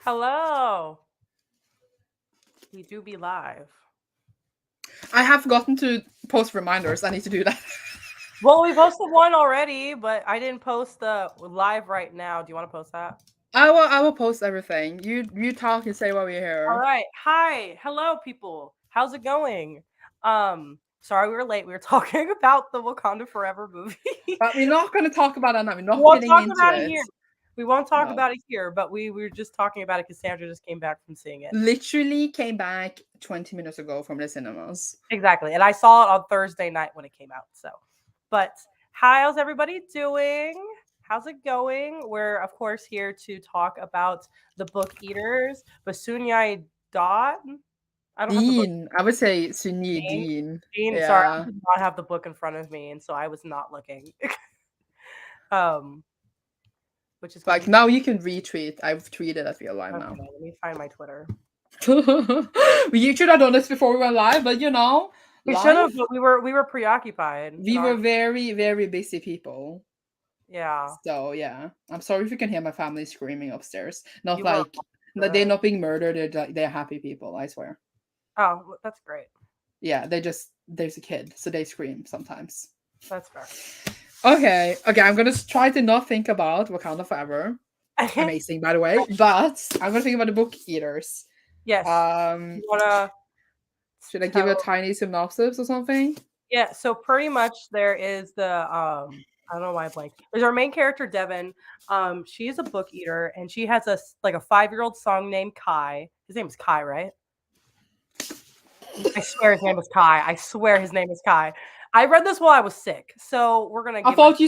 Hello. We do be live. I have forgotten to post reminders. I need to do that. Well, we posted one already, but I didn't post the live right now. Do you want to post that? I will post everything. You talk and say why we're All here. right. Hi. Hello, people. How's it going? Sorry we were late. We were talking about the Wakanda Forever movie. But we're not gonna talk about that now. We're We not won't getting talk into about it it. here. We won't talk No. about it here, but we were just talking about it because Sandra just came back from seeing it. Literally came back 20 minutes ago from the cinemas. Exactly. And I saw it on Thursday night when it came out. But how's everybody doing? How's it going? We're, of course, here to talk about the book Eaters, Basunyai Dot. I don't have the book. Dean. I would say Sunyi Name. Dean. Sorry, I Yeah. did not have the book in front of me, and so I was not looking. um, which is Like confusing. now you can retweet. I've tweeted at real live Okay, now. let me find my Twitter. We should have done this before we went live, but We should have, life. but we were preoccupied in We our were very, very busy people. yeah. So yeah, I'm sorry if you can hear my family screaming upstairs. Not You were like they're right. not being murdered. They're happy people. I swear. Oh, that's great. Yeah, they just there's a kid, so they scream sometimes. That's fair. Okay. I'm gonna try to not think about Wakanda Forever. Amazing, by the way. But I'm gonna think about the book eaters. Yes. Um, You wanna should I give a tell? tiny synopsis or something? Yeah. So pretty much there is the I don't know why I blanked. There's our main character Devin. She is a book eater and she has like a 5-year-old son named Kai. His name is Kai, right? I swear his name is Kai. I swear his name is Kai. I read this while I was sick, so we're gonna give my. I thought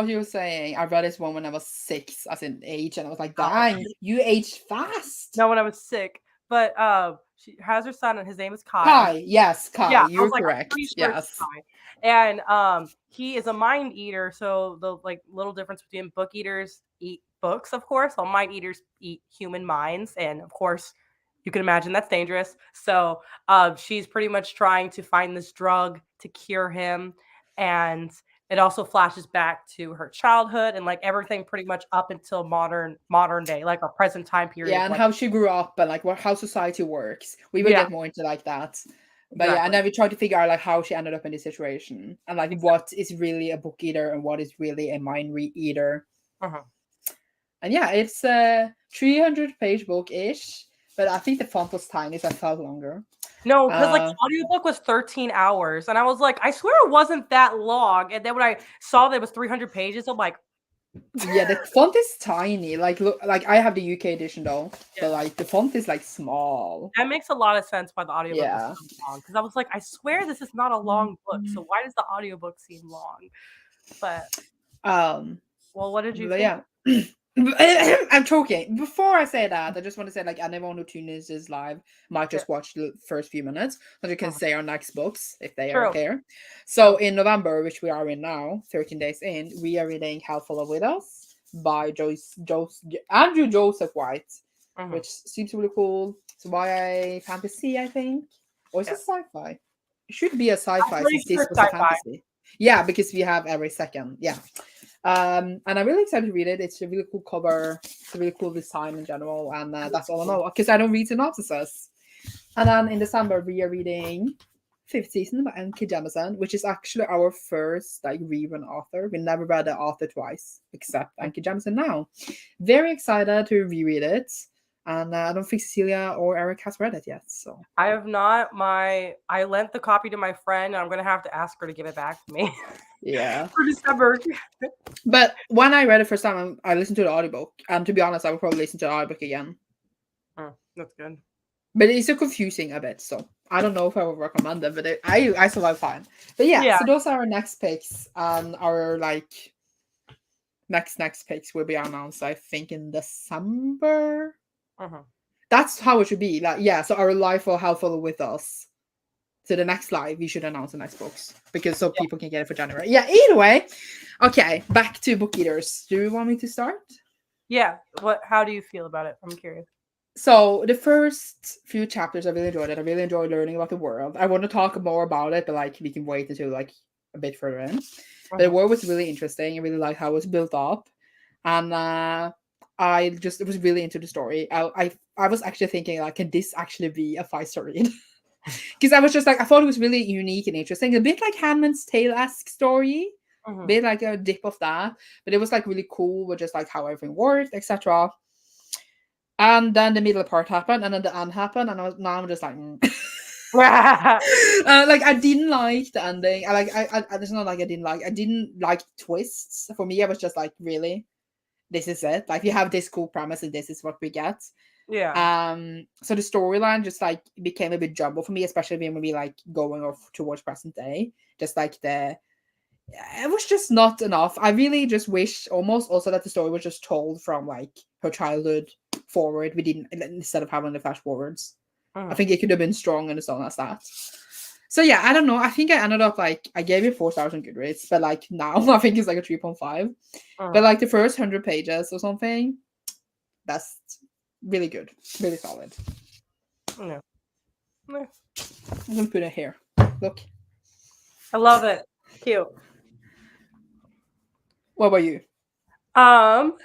you were saying I read this one when I was 6, as in age, and I was like, Oh, dang, you aged fast. no, when I was sick, but she has her son and his name is Kai. Kai, yes, Kai, Yeah, I was you're like, I'm pretty correct. sure it's Yes. Kai. And he is a mind eater, so the like little difference between book eaters eat books, of course, while mind eaters eat human minds, and of course, you can imagine that's dangerous. So she's pretty much trying to find this drug to cure him, and it also flashes back to her childhood and like everything pretty much up until modern day, like our present time period. Yeah, and Like how she grew up and like what how society works. We will yeah, get more into like that. But yeah, and exactly, then we try to figure out like how she ended up in this situation and like exactly. what is really a book eater and what is really a mind eater. Uh-huh. And yeah, it's a 300-page book ish, but I think the font was tiny, so I felt longer. No, because like Uh, the audiobook was 13 hours, and I was like, I swear it wasn't that long. And then when I saw that it was 300 pages, I'm like, yeah, the font is tiny. Like look, like I have the UK edition though, yeah, but like the font is like small. that makes a lot of sense why the audiobook was Yeah. so long. Because I was like, I swear this is not a long book, so why does the audiobook seem long? But Um, well, what did you but think? yeah. I'm choking. Before I say that, I just want to say like anyone who tunes this live might Yeah, just watch the first few minutes, but you can uh-huh. say our next books if they are True, here. So true. in November, which we are in now, 13 days in, we are reading Hell Follow With Us by Andrew Joseph White, Hmm. which seems really cool. It's YA fantasy, I think. Or is it Yeah, sci-fi? It should be a I'm sci-fi pretty since sure this it's was a sci-fi. fantasy. Yeah, because we have every second. Yeah. And I'm really excited to read it. It's a really cool cover. It's a really cool design in general, and that's all I know because I don't read synopsises. And then in December we are reading fifth season by N.K. Jemisin, which is actually our first like rerun author. We never read the author twice except N.K. Jemisin now. Very excited to reread it, and I don't think Cecilia or Eric has read it yet. So I have not. I lent the copy to my friend, and I'm gonna have to ask her to give it back to me yeah. for December. But when I read it first time, I listened to the audiobook, and to be honest, I will probably listen to the audiobook again. That's good. But it's so confusing a bit, so I don't know if I would recommend it, but I survived fine. But yeah, Yeah. so those are our next picks, and our like next picks will be announced, I think, in December. Uh-huh. That's how it should be. Like yeah, so our live will help follow with us. So the next live, we should announce the next books because so Yeah. people can get it for January. Yeah. Either way, okay. Back to book eaters. Do you want me to start? Yeah. What? How do you feel about it? I'm curious. So the first few chapters, I really enjoyed it. I really enjoyed learning about the world. I want to talk more about it, but like we can wait until like a bit further in. But the Uh-huh. world was really interesting. I really liked how it was built up, and I just was really into the story. I was actually thinking like, can this actually be a 5-star read? Because I was just like, I thought it was really unique and interesting, a bit like Handmaid's Tale-esque story, Mhm. bit like a dip of that, but it was like really cool with just like how everything worked, etc. And then the middle part happened, and then the end happened, and now I'm just like, like I didn't like the ending. It's not like I didn't like twists. For me, I was just like, really, this is it. Like, you have this cool premise, and this is what we get. Yeah. So the storyline just like became a bit jumbled for me, especially when we like going off towards present day. Just like it was just not enough. I really just wish almost also that the story was just told from like her childhood forward. We didn't, instead of having the flash forwards. I Mhm. think it could have been strong and so as that. So yeah, I don't know. I think I ended up like, I gave it 4 stars on Goodreads, but like now I think it's like a 3.5. But Mhm. like the first 100 pages or something, that's really good, really solid. Yeah. Yeah. I'm gonna put it here. Look. I love it. Cute. What about you? Um,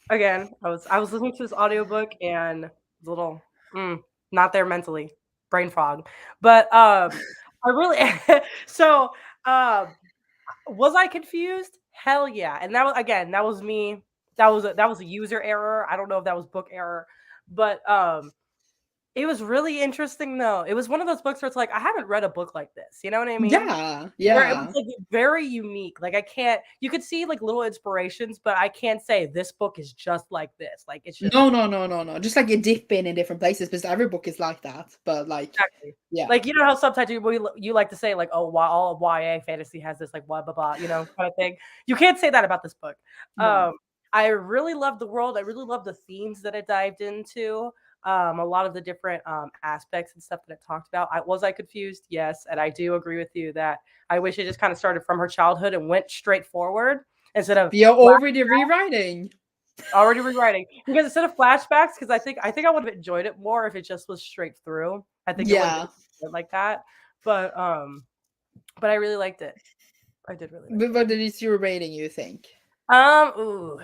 Again, I was listening to this audiobook and a little not there mentally, brain fog. But I really so um was I confused? Hell yeah. And that was again, that was me. That was a user error. I don't know if that was book error, but it was really interesting though. It was one of those books where it's like I haven't read a book like this. You know what I mean? Yeah, Where it was, yeah. like, very unique, like, I can't you could see, like, little inspirations, but I can't say this book is just like this, like, it's just No, no, no, no, no. Just like you dip in different places because every book is like that. But like, exactly. yeah, Like, you know how sometimes you like to say, like, "Oh, why all YA fantasy has this, like, blah, blah, blah," kinda thing? You can't say that about this book. no. I really love the world, I really love the themes that it dived into, a lot of the different, aspects and stuff that it talked about. I confused? Yes, and I do agree with you that I wish it just kinda started from her childhood and went straight forward instead of You're flash already rewriting. already rewriting. Because instead of flashbacks, because I think I would have enjoyed it more if it just was straight through. I think it would have Yeah, been good like that. But but I really liked it. I did really like but it. what is your rating, you think? Ooh,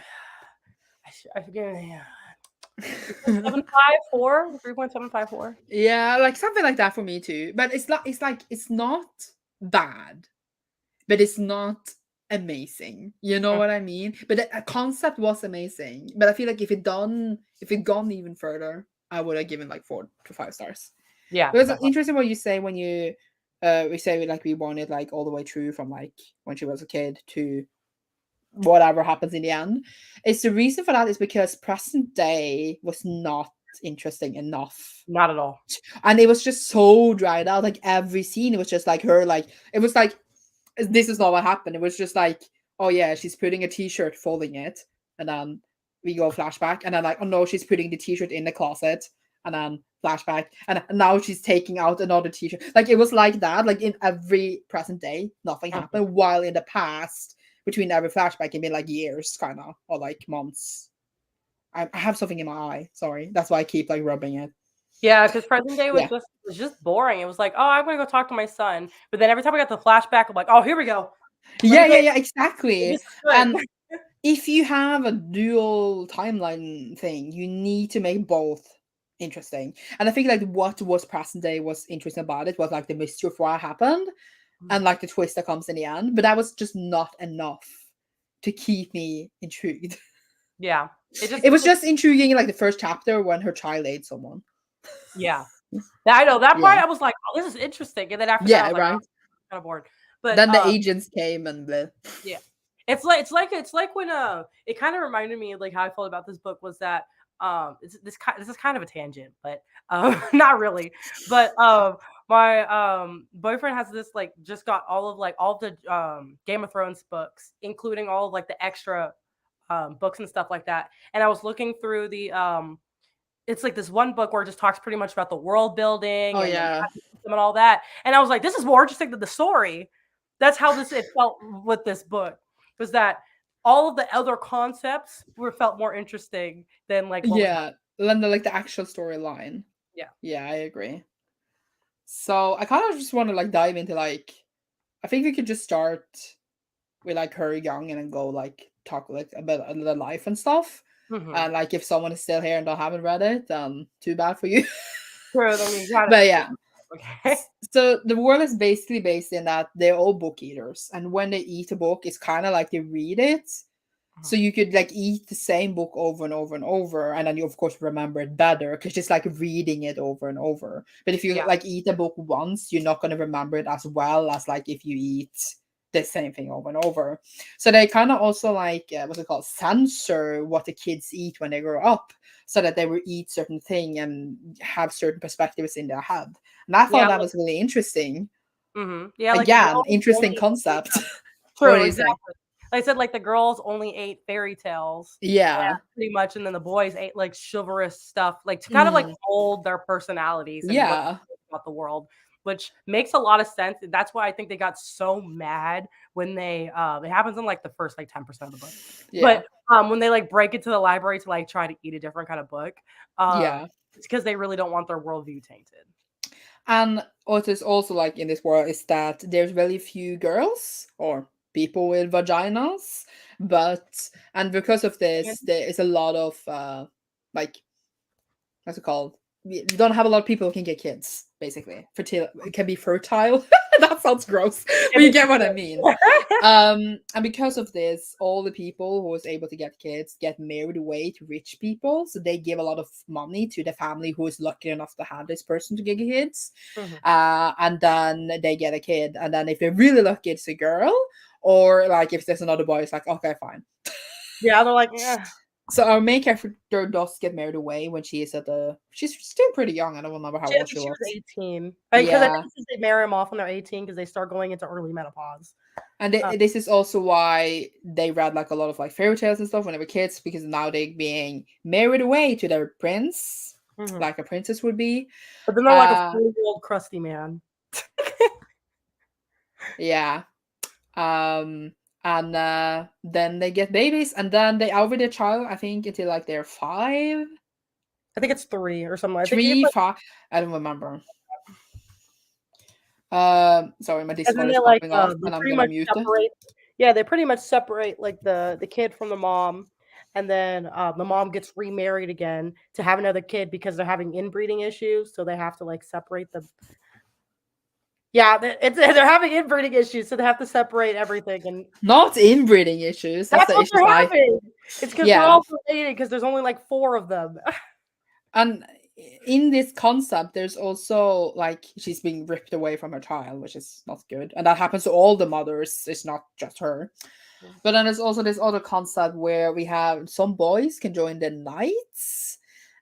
I forget. Yeah, 3.754, 3.754. Yeah, like something like that for me too. But it's not bad, but it's not amazing. You know Mm, what I mean? But the concept was amazing. But I feel like if it gone even further, I would have given like 4 to 5 stars. yeah, But it's definitely. interesting what you say when you we say like we wanted like all the way through from like when she was a kid to whatever happens in the end. It's the reason for that is because present day was not interesting enough. Not at all. And it was just so dried out. Like every scene, it was just like her, like it was like this is not what happened. It was just like, oh yeah, she's putting a t-shirt, folding it, and then we go flashback, and then like, oh no, she's putting the t-shirt in the closet, and then flashback, and now she's taking out another t-shirt. Like it was like that, like in every present day, nothing Mhm. happened. While in the past, between every flashback, it'd be like years, kind of, or like months. I have something in my eye. Sorry, that's why I keep like rubbing it. Yeah, because present day Yeah, was just boring. It was like, oh, I'm gonna go talk to my son. But then every time I got the flashback, I'm like, oh, here we go. Let me yeah, tell yeah, you, yeah, exactly. this is And good. if you have a dual timeline thing, you need to make both interesting. And I think like what was present day was interesting about it was like the mystery of what happened and like the twist that comes in the end. But that was just not enough to keep me intrigued. Yeah, It it was just just intriguing in like the first chapter when her child ate someone. yeah. I know that part. Yeah. I was like, oh, this is interesting. And then after that, I Yeah, was like, oh, right. I'm kind of bored. But Then the agents came and the yeah. It's like when it kind of reminded me of like how I felt about this book was that this is kind of a tangent, but not really. But my boyfriend has this like just got all of the Game of Thrones books, including all of like the extra books and stuff like that. And I was looking through the it's like this one book where it just talks pretty much about the world oh building and the yeah. magic system and all that. And I was like, this is more interesting than the story. That's how this it felt with this book. Was that all of the other concepts were felt more interesting than like what was happening. Yeah. Then the like the actual storyline. Yeah. Yeah, I agree. So I kind of just want to like dive into like I think we could just start with like her young and then go like talk like about the life and stuff. Mhm. And like if someone is still here and haven't read it, too bad for you. True, I mean, you gotta But yeah. okay. So the world is basically based in that they're all book eaters, and when they eat a book, it's kind of like they read it. So Mhm. you could like eat the same book over and over and over, and then you of course remember it better because it's like reading it over and over. But if you Yeah. like eat a book once, you're not going to remember it as well as like if you eat the same thing over and over. So they kind of also like what's it called, censor what the kids eat when they grow up, so that they will eat certain thing and have certain perspectives in their head. And I thought Yeah, that was really interesting. yeah, like the Again, girls interesting only concept. What true, do you say? exactly. Like I said, like, the girls only ate fairy tales, Yeah. pretty much, and then the boys ate, like, chivalrous stuff, like, to kind of, like, Mm, mold their personalities and what they yeah. think about the world, which makes a lot of sense, and that's why I think they got so mad when they, it happens in, like, the first, like, 10% of the book, Yeah. but, when they, like, break into the library to, like, try to eat a different kind of book, Yeah. it's because they really don't want their worldview tainted. And what is also like in this world is that there's very few girls or people with vaginas, but and because of And this, there is a lot of like what's it called? You don't have a lot of people who can get kids, basically. Fertile, it can be fertile. That sounds gross, but you get what I mean. And because of this, all the people who was able to get kids get married away to rich people. So they give a lot of money to the family who is lucky enough to have this person to get kids. Mhm. And then they get a kid. And then if they're really lucky, it's a girl. Or like if there's another boy, it's like, okay, fine. Yeah, they're like, "Yeah." So our main character does get married away when she is she's still pretty young. I don't remember how She I old think she she was was. 18. Because I Yeah. think they marry them off when they're 18 because they start going into early menopause. And Uh, this is also why they read like a lot of like fairy tales and stuff when they were kids, because now they're being married away to their prince, mhm. like a princess would be. But then they're like a Uh 40-year-old crusty man. yeah. And then they get babies and then they outward their child, I think, until like they're five, I think it's 3 or something. I think it's three, like five. I don't remember. Sorry, my and then Discord they is like, popping off they and I'm pretty gonna much mute it. separate yeah, they pretty much separate, like, the kid from the mom, and then, the mom gets remarried again to have another kid because they're having inbreeding issues, so they have to, like, separate the yeah, they're having inbreeding issues, so they have to separate everything, and Not inbreeding issues. That's that's the what issues they're I having. It's because 'cause they're yeah. all related because there's only, like, 4 of them. And in this concept, there's also like she's being ripped away from her child, which is not good. And that happens to all the mothers, it's not just her. But then there's also this other concept where we have some boys can join the knights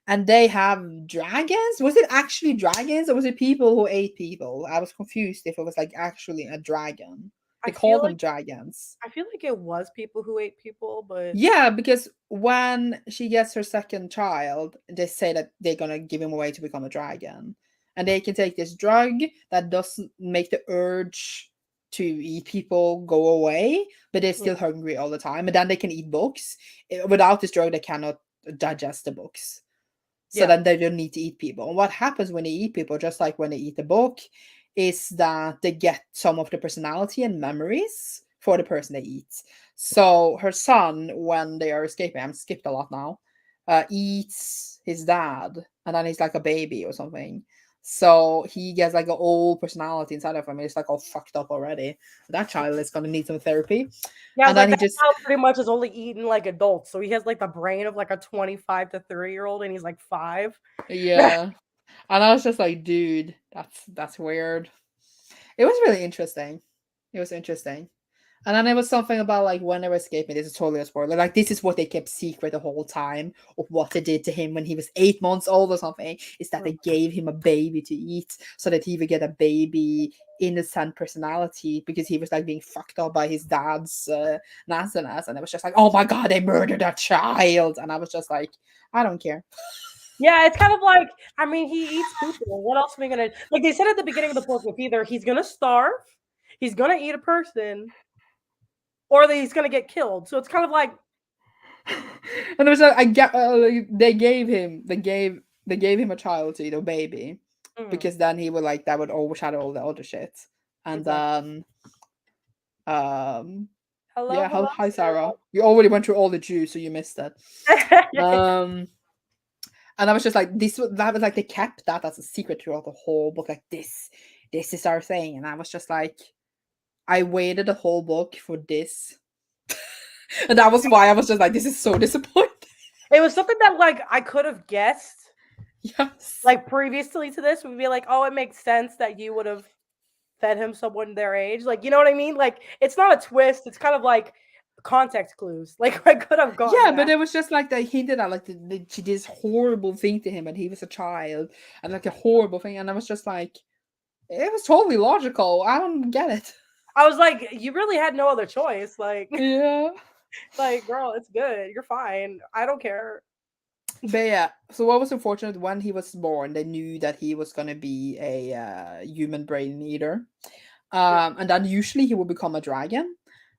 and they have dragons. Was it actually dragons or was it people who ate people? I was confused if it was like actually a dragon. I They call feel them like dragons. I feel like it was people who ate people, but Yeah, because when she gets her second child, they say that they're gonna give him away to become a dragon. And they can take this drug that doesn't make the urge to eat people go away, but they're mm, still hungry all the time. And then they can eat books. Without this drug, they cannot digest the books. So yeah, then they don't need to eat people. And what happens when they eat people, just like when they eat a book, is that they get some of the personality and memories for the person they eat. So her son, when they are escaping, I'm skipped a lot now, eats his dad, and then he's like a baby or something. So he gets like an old personality inside of him. And it's like all fucked up already. That child is gonna need some therapy. yeah, And it's then like he that just child pretty much is only eating like adults, so he has like the brain of like a 25 to 30-year-old, and he's like 5. yeah. And I was just like, dude, that's weird. It was really interesting. It was interesting. And then there was something about like when they were escaping. This is totally a spoiler. Like this is what they kept secret the whole time of what they did to him when he was 8 months old or something. Is that they Mm. gave him a baby to eat so that he would get a baby innocent personality because he was like being fucked up by his dad's nastiness. And it was just like, oh my god, they murdered a child. And I was just like, I don't care. Yeah, it's kind of like, I mean, he eats people. What else are we gonna like? They said at the beginning of the book, if either he's gonna starve, he's gonna eat a person, or that he's gonna get killed. So it's kind of like, And there was a, I get like, they gave him a child to eat a baby mm, because then he would like that would overshadow all the other shit. And exactly. then um Hello, Yeah, hello, hi Sarah. You already went through all the Jews, so you missed that. Sarah. Um, and I was just like, that was like they kept that as a secret throughout the whole book. Like this is our thing, and I was just like, I waited the whole book for this, and that was why I was just like, this is so disappointing. It was something that like I could have guessed, Yes. like previously to this, would be like, oh, it makes sense that you would have fed him someone their age. Like, you know what I mean? Like, it's not a twist. It's kind of like context clues. Like, I could have gotten Yeah, but that. it was just like they hinted at like she did this horrible thing to him, and he was a child, and like a horrible thing, and I was just like, it was totally logical. I don't get it. I was like, you really had no other choice. Like, Yeah. like, girl, it's good. You're fine. I don't care. But yeah, so what was unfortunate when he was born, they knew that he was gonna be a human brain eater, Yeah. and then usually he would become a dragon,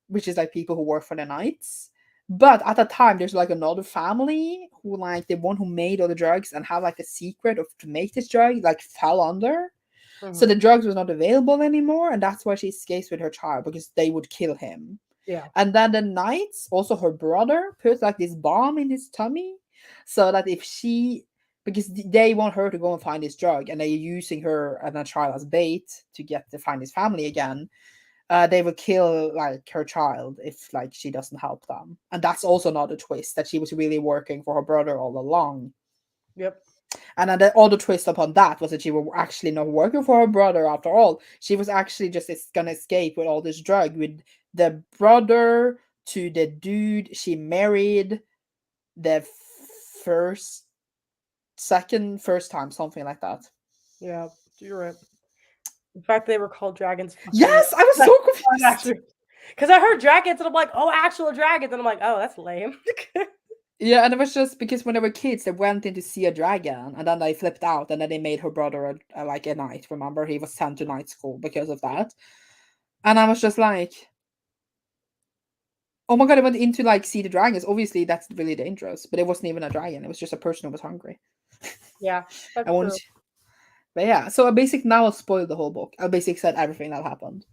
which is like people who work for the knights. But at that time, there's like another family who like the one who made all the drugs and had like the secret of to make this drug like fell under, so Hmm. the drugs was not available anymore, and that's why she escapes with her child because they would kill him. Yeah. And then the knights, also her brother, put like this bomb in his tummy, so that if she, because they want her to go and find this drug, and they're using her and her child as bait to get to find his family again. They will kill like her child if like she doesn't help them, and that's also not a twist that she was really working for her brother all along. Yep. And then the other twist upon that was that she was actually not working for her brother after all. She was actually just gonna escape with all this drug with the brother to the dude she married the first, first time, something like that. Yeah. You're right. In fact, they were called dragons. Fucking. Yes, I was so confused. Actually, because I heard dragons and I'm like, oh, actual dragons, and I'm like, oh, that's lame. Yeah, and it was just because when they were kids, they went in to see a dragon, and then they flipped out, and then they made her brother like a knight. Remember, he was sent to night school because of that. And I was just like, oh my god, I went in to like see the dragons. Obviously, that's really dangerous, but it wasn't even a dragon. It was just a person who was hungry. Yeah, I that's wanted, true. but yeah. So I basically now I'll spoil the whole book. I basically said everything that happened.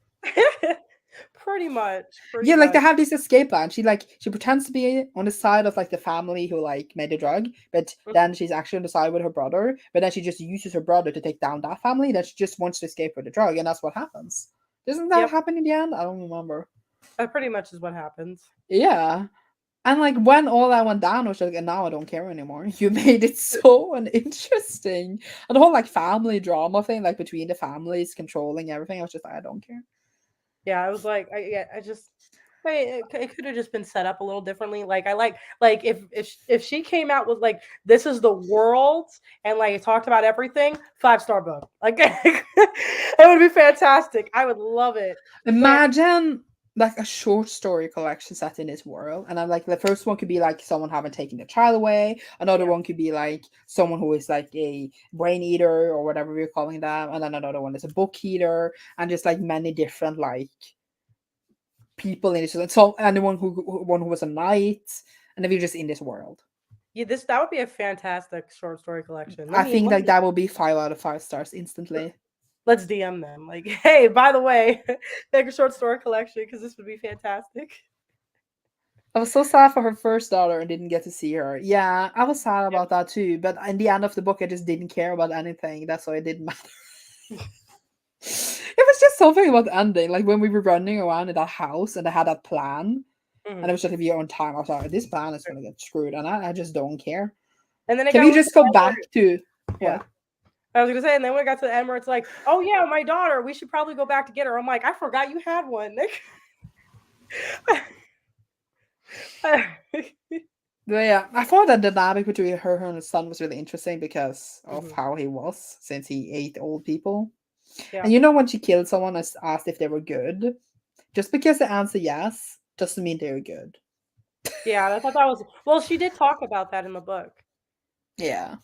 Pretty much. Pretty Yeah, like much. they have this escape plan. She pretends to be on the side of like the family who like made the drug, but then she's actually on the side with her brother. But then she just uses her brother to take down that family. Then she just wants to escape with the drug, and that's what happens. Doesn't that Yep. happen in the end? I don't remember. That pretty much is what happens. Yeah. And like when all that went down, I was like, and now I don't care anymore. You made it so uninteresting. And the whole like family drama thing, like between the families controlling everything, I was just like, I don't care. Yeah, I was like, I just, it could have just been set up a little differently. Like, I like if she came out with like, this is the world, and like talked about everything, 5-star book. Like, it would be fantastic. I would love it. But Imagine like a short story collection set in this world, and I'm like the first one could be like someone having taken the child away, another yeah, one could be like someone who is like a brain eater or whatever we're calling them, and then another one is a book eater, and just like many different like people in this, so anyone one who was a knight, and then we're just in this world. yeah, this that would be a fantastic short story collection. I think like that will be 5 out of 5 stars instantly. Let's DM them. Like, hey, by the way, make a short story collection because this would be fantastic. I was so sad for her first daughter and didn't get to see her. Yeah, I was sad Yep. about that too. But in the end of the book, I just didn't care about anything. That's why it didn't matter. It was just something about the ending. Like when we were running around in that house and I had that plan, and it Mhm. was just like your own time. I was like, this plan is gonna get screwed, and I just don't care. And then it Can got we to just the go end back where, to yeah, what? I was gonna say, and then when it got to the end where it's like, oh yeah, my daughter, we should probably go back to get her. I'm like, I forgot you had one, Nick. But yeah, I thought that the dynamic between her and her son was really interesting because of Mhm. how he was, since he ate old people. Yeah, And you know when she killed someone and asked if they were good, just because they answer yes doesn't mean they're good. yeah, I thought that was well. She did talk about that in the book. Yeah.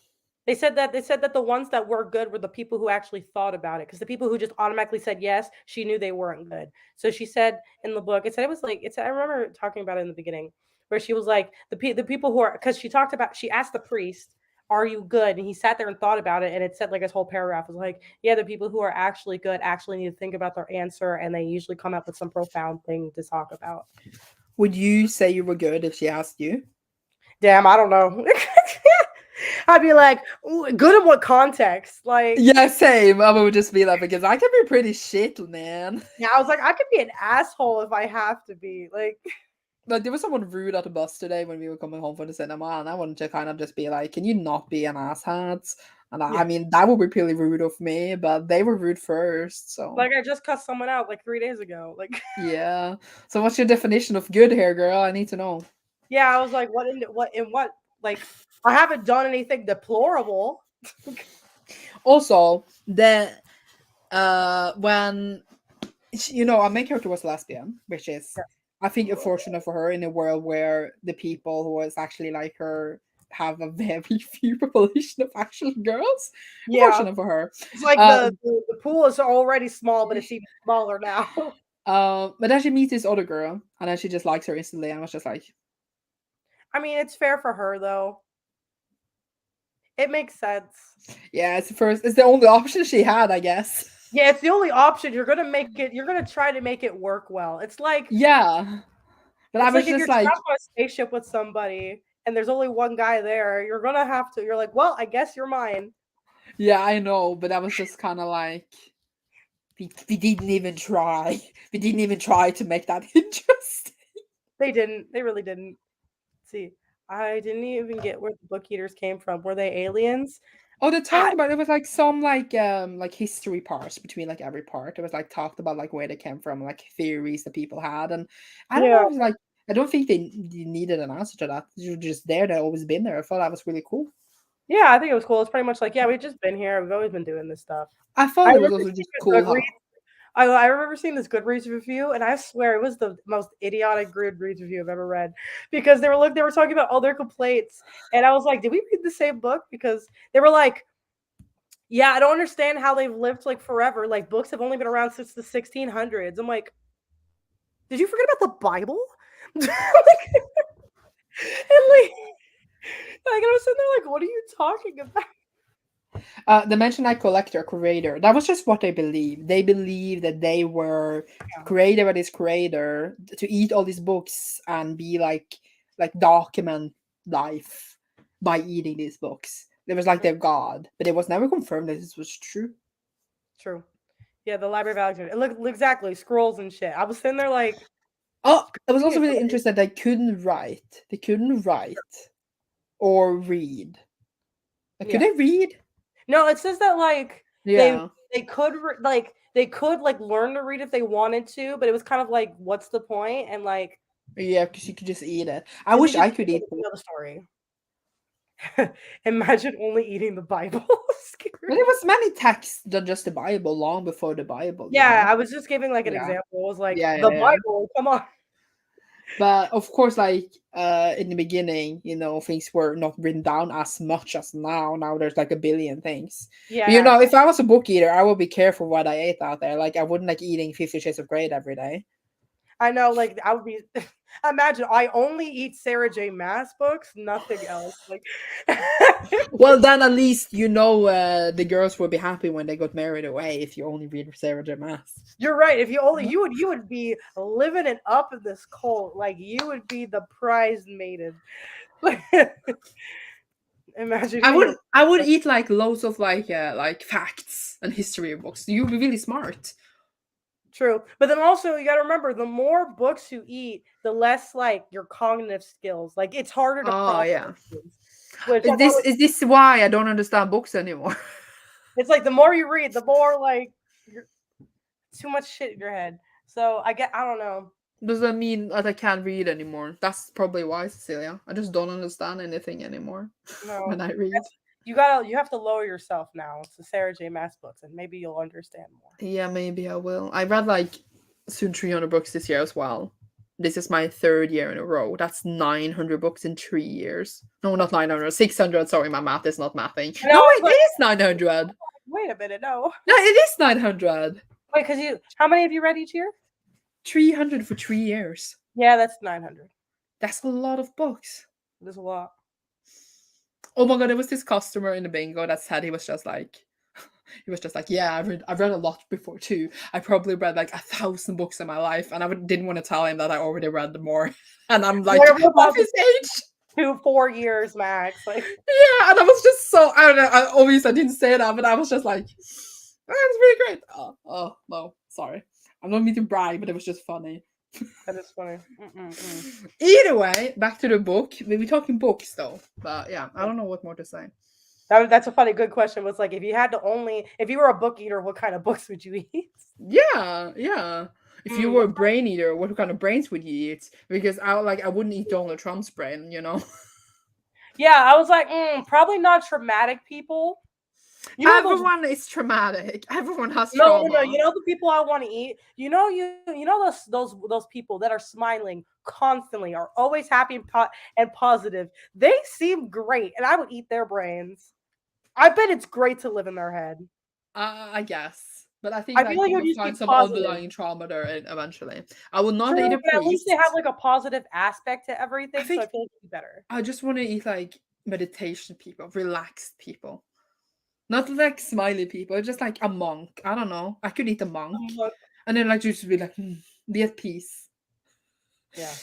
They said that the ones that were good were the people who actually thought about it, because the people who just automatically said yes, she knew they weren't good. So she said in the book, it said it was like it's. I remember talking about it in the beginning, where she was like the people who are, because she talked about, she asked the priest, are you good? And he sat there and thought about it, and it said like his whole paragraph was like, yeah, the people who are actually good actually need to think about their answer, and they usually come up with some profound thing to talk about. Would you say you were good if she asked you? Damn, I don't know. I'd be like, good in what context? Like, Yeah, same. I would just be like, because I can be pretty shit, man. yeah, I was like, I could be an asshole if I have to be. Like, Like there was someone rude at the bus today when we were coming home from the cinema, and I wanted to kind of just be like, "Can you not be an asshat?" And I yeah, mean, that would be pretty rude of me, but they were rude first, so like I just cussed someone out like 3 days ago. Like, yeah. So what's your definition of good here, girl? I need to know. yeah, I was like, what? Like, I haven't done anything deplorable. Also, the when our main character was lesbian, which is Yeah, I think unfortunate for her in a world where the people who is actually like her have a very few population of actual girls. yeah. Unfortunate for her. It's like Uh, the pool is already small, but it's even smaller now. but then she meets this other girl, and then she just likes her instantly, and I was just like, I mean, it's fair for her though. It makes sense. yeah, it's the only option she had, I guess. Yeah, it's the only option. You're gonna make it. You're gonna try to make it work well. Yeah, but I It's was like if just you're like, trapped on a spaceship with somebody and there's only one guy there, you're gonna have to. You're like, well, I guess you're mine. yeah, I know, but I was just kind of like, we didn't even try. We didn't even try to make that interesting. They didn't. They really didn't. See, I didn't even get where the book eaters came from. Were they aliens? Oh, they I, talked about it was like some like history parts between like every part. It was like talked about like where they came from, like theories that people had, and I don't know. yeah, It was like I don't think they needed an answer to that. You're just there. They've always been there. I thought that was really cool. yeah. I think it was cool. It's pretty much like, yeah, we've just been here. We've always been doing this stuff. I I thought it was remember also seeing just a cool Goodreads. how I remember seeing this Goodreads review, and I swear it was the most idiotic Goodreads review I've ever read because they were talking about all their complaints, and I was like, did we read the same book? Because they were like, yeah, I don't understand how they've lived like forever. Like books have only been around since the 1600s. I'm like, did you forget about the Bible? like, and like I was sitting there like, what are you talking about? the mention like collector creator. That was just what they believed. They believed that they were Yeah. created by this creator to eat all these books and be like document life by eating these books. It was like their god, but it was never confirmed that this was true. True. Yeah, the Library of Alexandria. Look exactly scrolls and shit. I was sitting there like, Oh, it was being also a really great. interesting that they couldn't write. They couldn't write or read. Could Yeah. they read? No, it says that like they Yeah. they could like learn to read if they wanted to, but it was kind of like, what's the point? And like, Yeah, because you could just eat it. I and they wish just I could eat books. know the story. Imagine only eating the Bible. But Scary. there was many texts than just the Bible long before the Bible, you Yeah, know? I was just giving like an Yeah. example. It was like Yeah, the yeah, yeah. Bible. Come on. But of course, like in the beginning, things were not written down as much as now. Now there's like a billion things. But Yeah, if I was a book eater, I would be careful what I ate out there. Like I wouldn't like eating 50 Shades of Grey every day. I know. Like I would be. Imagine I only eat Sarah J. Maas books, nothing else. Like, Well, then at least the girls would be happy when they got married away if you only read Sarah J. Maas. you're right. If you only you would be living it up in this cult. Like you would be the prize maiden. Imagine I eating would a I would eat like loads of like facts and history books. You'd be really smart. true. But then also you gotta remember the more books you eat, the less like your cognitive skills. Like it's harder to Oh process yeah. things. Which Is like I this was is this why I don't understand books anymore? it's like the more you read, the more like you're too much shit in your head. So I don't know. Does that mean that I can't read anymore? That's probably why, Cecilia. I just don't understand anything anymore No. when I read. You have to lower yourself now to Sarah J. Maas books and maybe you'll understand more. Yeah, maybe I will. I read like soon 300 books this year as well. This is my third year in a row. That's 900 books in 3 years. No, not 900, 600. Sorry, my math is not mathing. And I No, was wait, it like, is 900. wait a minute, no. No, it is 900. Wait, because how many have you read each year? 300 for 3 years. Yeah, that's 900. That's a lot of books. There's a lot. Oh my god, there was this customer in the bingo that said he was just like, yeah, I've read a lot before too. I probably read like 1,000 books in my life, and didn't want to tell him that I already read more. And I'm like, Whatever of about his age. 4 years max. Like, Yeah, and I was just so I don't know. Obviously, I didn't say that, but I was just like, "Oh, it's really great." Oh no, sorry. I'm not meaning to brag, but it was just funny. that is funny. Mm-mm-mm. Either way, back to the book. We're talking books though, but yeah, I don't know what more to say. That's a funny, good question. Was like, if you were a book eater, what kind of books would you eat? Yeah, yeah. If you Mm, were a brain eater, what kind of brains would you eat? Because I wouldn't eat Donald Trump's brain, you know. yeah, I was like, probably not traumatic people. You know those Everyone is traumatic. Everyone has no. trauma. You know the people I want to eat. You know those people that are smiling constantly, are always happy and positive. They seem great, and I would eat their brains. I bet it's great to live in their head. I guess. But I think I feel like like you it would will just find be some positive. underlying trauma there eventually. I will not eat True, a but at least they have priest. like a positive aspect to I everything, so think I feel like it'd be better. I just want to eat like meditation people, relaxed people. Not like smiley people, just like a monk. I don't know. I could eat a monk. But, And then like just be like, be at peace. yeah.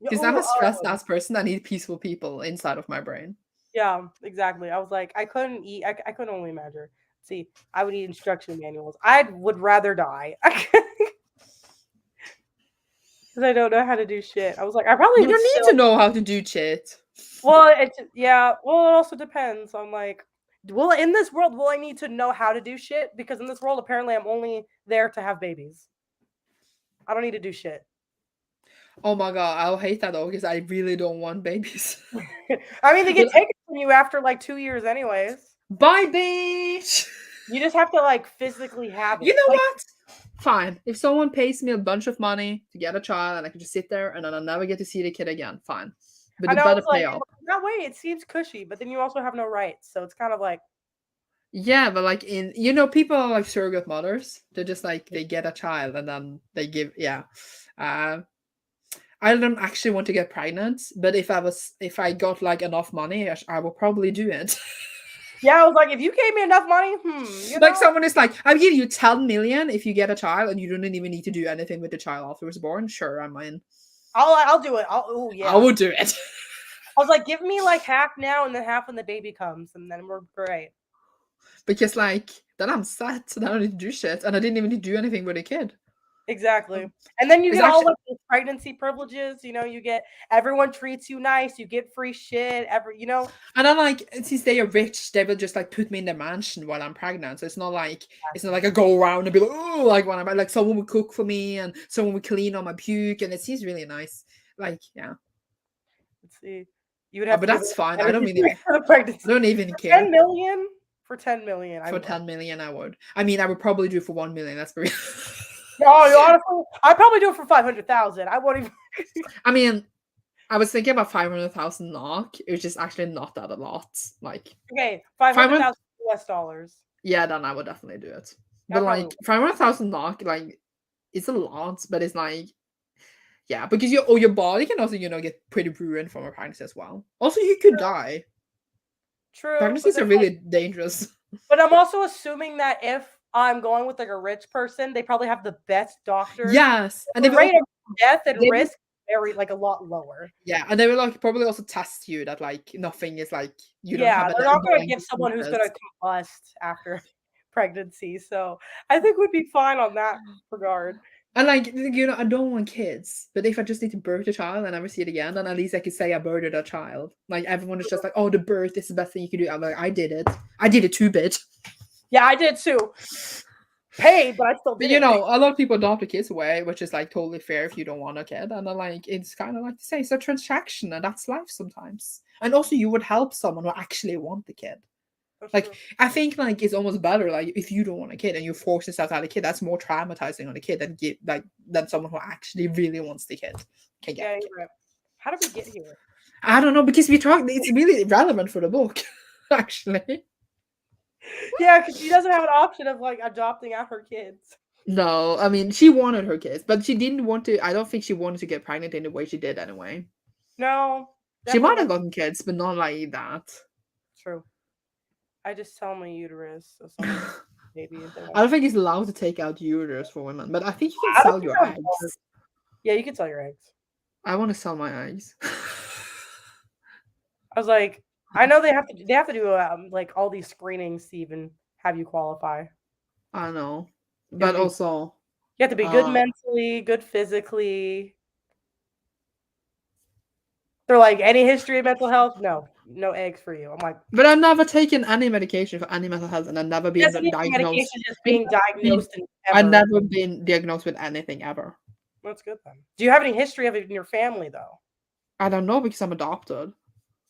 Because I'm a stressed ass person. I need peaceful people inside of my brain. Yeah, exactly. I was like, I couldn't eat. I couldn't only imagine. See, I would eat instruction manuals. I would rather die because I don't know how to do shit. I was like, I probably You would don't need still. to know how to do shit. Well, it's yeah. Well, it also depends on like, will in this world will I need to know how to do shit? Because in this world, apparently, I'm only there to have babies. I don't need to do shit. Oh my god, I'll hate that though because I really don't want babies. I mean, they But get taken from you after like 2 years, anyways. bye, bitch. You just have to like physically have You it. know Like, what? Fine. If someone pays me a bunch of money to get a child and I can just sit there and then I'll never get to see the kid again, fine. But I they know better it's like pay up. that way it seems cushy, but then you also have no rights, so it's kind of like Yeah, but like people are like surrogate mothers. They're just like they get a child and then they give Uh I don't actually want to get pregnant, but if I got like enough money, I will probably do it. yeah. I was like, if you gave me enough money, Like someone is like, I'll give you 10 million if you get a child and you don't even need to do anything with the child after it's born. Sure, I'm in. I'll do it. Oh I yeah. will do it. I was like, give me like half now and then half when the baby comes, and then we're great. Because like then I'm set. Then I don't need to do shit. And I didn't even need to do anything with a kid. Exactly. And then you It's get all actually like the pregnancy privileges. You get everyone treats you nice. You get free shit. and I'm like, since they are rich, they will just like put me in their mansion while I'm pregnant. So it's not like I go around and be like, oh, like when I'm like someone would cook for me and someone would clean on my puke and it seems really nice. Like, yeah. Let's see. You would have But to give that's it fine. for the I pregnancy. don't even For care. 10 million. For 10 million, I For would. 10 million, I would. I mean, I would probably do it for 1 million. That's pretty. No, honestly, I'd probably do it for 500,000. I won't even. I mean, I was thinking about 500,000 NOK, which is actually not that a lot. Like, Okay, five hundred 500, thousand US dollars. yeah, then I would definitely do it. I But probably like, 500,000 NOK, like, it's a lot, but it's like, yeah, because your body can also, get pretty ruined from a pregnancy as well. Also, you could die. true, but Pregnancies then are really dangerous. but I'm also assuming that if I'm going with like a rich person, they probably have the best doctors. Yes, and The rate of death and risk very like a lot lower. yeah, and they will like probably also test you that like nothing is like you don't Yeah, have an they're not going to underlying give someone who's going diseases. to combust after pregnancy. So I think we'd be fine on that regard. And like I don't want kids, but if I just need to birth a child and never see it again, then at least I could say I birthed a child. Like everyone is just like, oh, the birth is the best thing you can do. I'm like, I did it. I did it too, bitch. Yeah, I did too. Paid, but I still But did it. a lot of people adopt the kids away, which is like totally fair if you don't want a kid. And then like it's kind of like to say it's a transaction, and that's life sometimes. And also, you would help someone who actually want the kid. That's Like true. I think like it's almost better like if you don't want a kid and you force yourself to have a kid, that's more traumatizing on a kid than someone who actually really wants the kid can get. Yeah, you're right. How did we get here? I don't know because we talk. It's really relevant for the book, actually. Yeah, because she doesn't have an option of like adopting out her kids. No, I mean she wanted her kids, but she didn't want to. I don't think she wanted to get pregnant in the way she did anyway. No, She definitely might have not gotten kids, but not like that. true. I just sell my uterus so someone can have a baby if they I want. don't think it's allowed to take out uterus for women, but I think you can I don't sell think your that would work. eggs. Yeah, you can sell your eggs. I want to sell my eggs. I was like, I know they have to do like all these screenings to even have you qualify. I know, You have but to be also, you have to be good uh, mentally, good physically. They're like, any history of mental health? No, no eggs for you. I'm like, but I've never taken any medication for any mental health, and I've never been that's anything medication diagnosed. just I've being never been, diagnosed and I've ever. never been diagnosed with anything ever. That's good then. Do you have any history of it in your family though? I don't know because I'm adopted.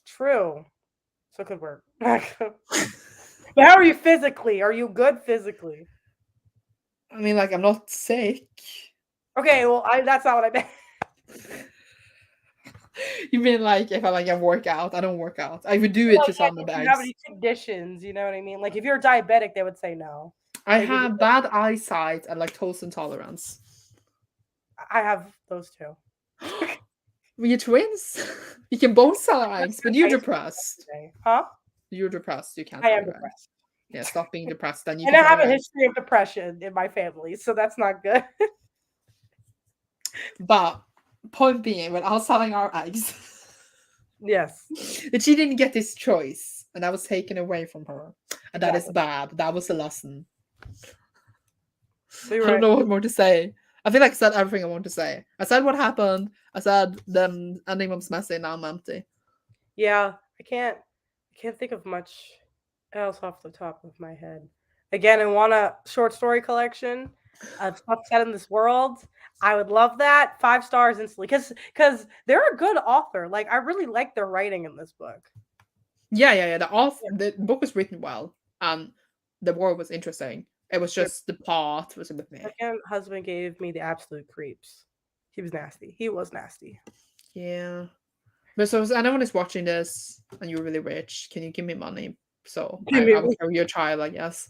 True. So it could work. But how are you physically? Are you good physically? I mean, like, I'm not sick. Okay, well, that's not what I meant. You mean like if I work out? I don't work out. I would do it Well, to yeah, sell my if you have bags. any conditions, you know what I mean? Like if you're diabetic, they would say no. I Like if have bad eyesight and lactose intolerance. I have those two. We're twins. You can both sell That's eggs, good but you're ice depressed. today. Huh? You're depressed. You can't I sell am your eggs. depressed. Yeah, stop being depressed. Then you And can I sell have a your eggs. history of depression in my family, so that's not good. But point being, when I was selling our eggs, Yes, that she didn't get this choice, and that was taken away from her, and that is exactly. bad. That was a lesson. So you're I don't right. know what more to say. I feel like I said everything I want to say. I said what happened. I said them ending was messy. Now I'm empty. Yeah, I can't think of much else off the top of my head. Again, I want a short story collection of stuff set in this world. I would love that. 5 stars instantly. Because they're a good author. Like I really like their writing in this book. Yeah. Yeah. The book was written well, and the world was interesting. It was Your just the plot was a bit meh. second husband gave me the absolute creeps. He was nasty. He was nasty. Yeah. But so if anyone is watching this and you're really rich, can you give me money? So Give me I will carry your child, I guess.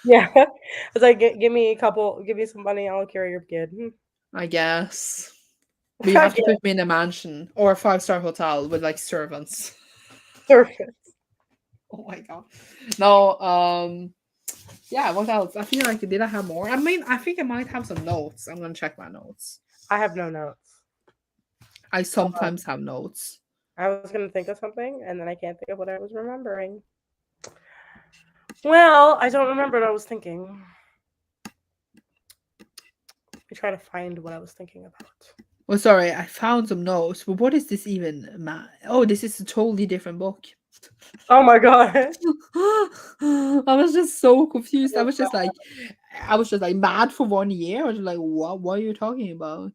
yeah. I was like, give me a couple, give me some money, I'll carry your kid. I guess. But you I have to guess. put me in a mansion or a 5-star hotel with like servants. Surface. Oh my god. No, yeah, what else? I feel like did I have more? I mean, I think I might have some notes. I'm gonna check my notes. I have no notes. I Um, sometimes have notes. I was gonna think of something and then I can't think of what I was remembering. Well, I don't remember what I was thinking. I try to find what I was thinking about. Well, sorry, I found some notes, but what is this even? Oh, this is a totally different book. Oh my god. I was just so confused. I was just like mad for 1 year. I was like, what are you talking about?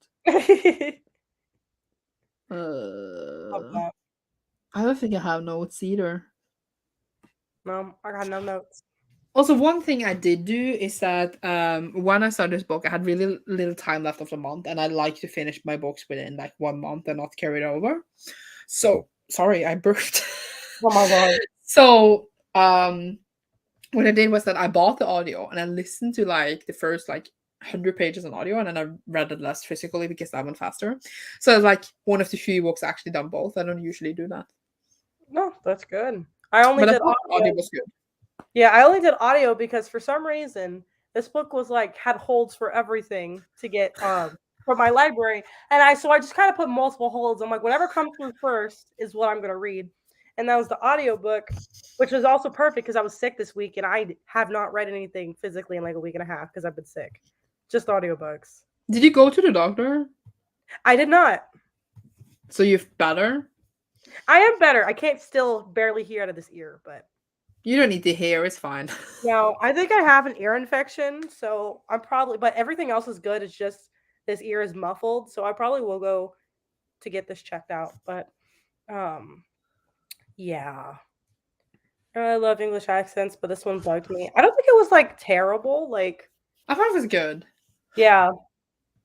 Love Uh, that. I don't think I have notes either. No, I got no notes. Also, one thing I did do is that when I started this book, I had really little time left of the month, and I like to finish my books within like 1 month and not carry it over. So sorry, I burped. Oh my god. So what I did was that I bought the audio and I listened to like the first like 100 pages on audio, and then I read it less physically because that went faster. So it's like one of the few books I actually done both. I don't usually do that, No, that's good. I only but I did thought the audio audio. was good. Yeah, I only did audio because for some reason this book was like had holds for everything to get from my library. And I just kind of put multiple holds. I'm like, whatever comes through first is what I'm gonna read. And that was the audio book, which was also perfect because I was sick this week and I have not read anything physically in like a week and a half because I've been sick. Just audiobooks. Did you go to the doctor? I did not. So you're better? I am better. I can't still barely hear out of this ear, but You don't need to hear. It's fine. no, I think I have an ear infection, so I'm probably but everything else is good. It's just this ear is muffled, so I probably will go to get this checked out. But um yeah. I love English accents, but this one bugged me. I don't think it was like terrible. Like, I thought it was good. yeah,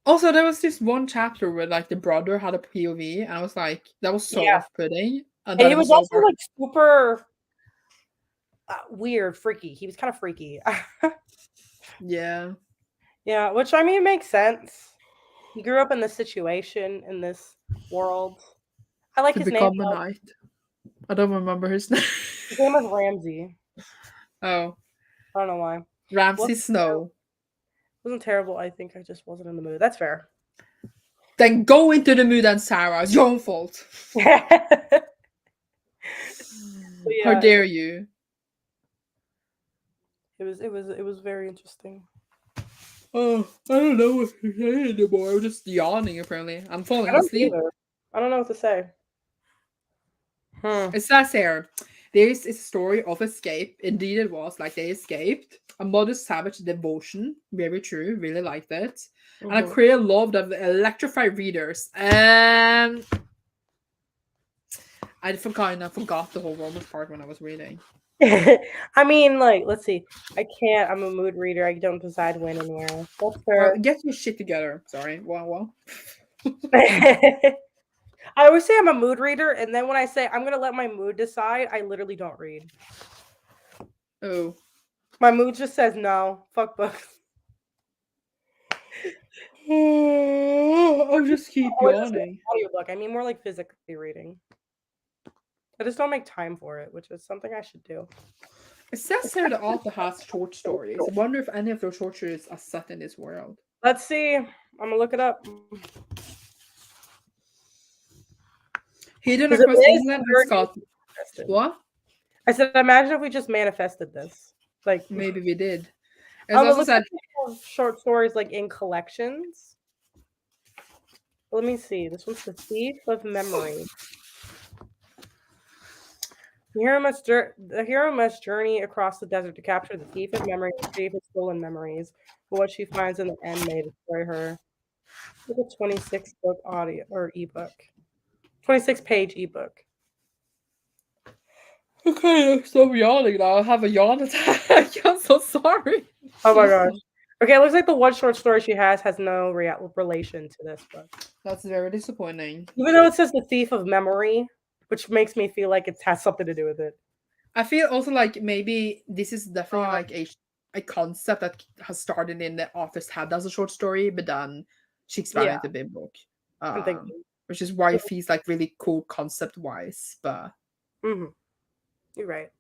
Also, there was this one chapter where like the brother had a POV, and I was like, that was so yeah. off-putting, and And then he it was was also over. like super weird, freaky. He was kind of freaky. Yeah, Yeah, which I mean makes sense. He grew up in this situation in this world. I like to his name become a though. knight. I don't remember his name. His name was Ramsey. Oh, I don't know why. Ramsay Wasn't Snow. wasn't terrible. I think I just wasn't in the mood. That's fair. Then go into the mood and Sarah. It's your own fault. But How yeah, dare you? it was very interesting. Oh, I don't know what to say anymore. I'm just yawning, apparently. I'm I falling don't asleep. either. I don't know what to say. Hmm. It says here, there is a story of escape. Indeed, it was like they escaped. A modest savage devotion. Very true. Really liked it. And a Mhm. clear love of electrified readers. I forgot the whole romance part when I was reading. I mean, like, let's see. I can't. I'm a mood reader. I don't decide when and where. That's Well, fair. get your shit together. Sorry. Well. I always say I'm a mood reader, and then when I say I'm gonna let my mood decide, I literally don't read. Oh. My mood just says no. Fuck books. I'll just keep Or just an yawning. audiobook. I mean, more like physically reading. I just don't make time for it, which is something I should do. It says here the author has short stories. I wonder if any of those short stories are set in this world. Let's see. I'm gonna look it up. Hidden Because it across is England and very Scotland. manifested. What? I said, imagine if we just manifested this. Like, Maybe we did. It's it also looks said, like people have short stories like in collections. Let me see. This one's The Thief of Memory. The hero must journey across the desert to capture the thief of memory and retrieve his stolen memories. But what she finds in the end may destroy her. Look at 26 book audio or ebook. 26-page ebook. okay, stop yawning now. I have a yawn attack. I'm so sorry. Oh my gosh. Okay, it looks like the one short story she has no relation to this book. That's very disappointing. Even though it says The Thief of Memory, which makes me feel like it has something to do with it. I feel also like maybe this is definitely Uh, like a concept that has started in the author's head as a short story, but then she expanded yeah, into a big book. I'm thinking. Which is why it feels like really cool concept wise. But Hmm. You're right.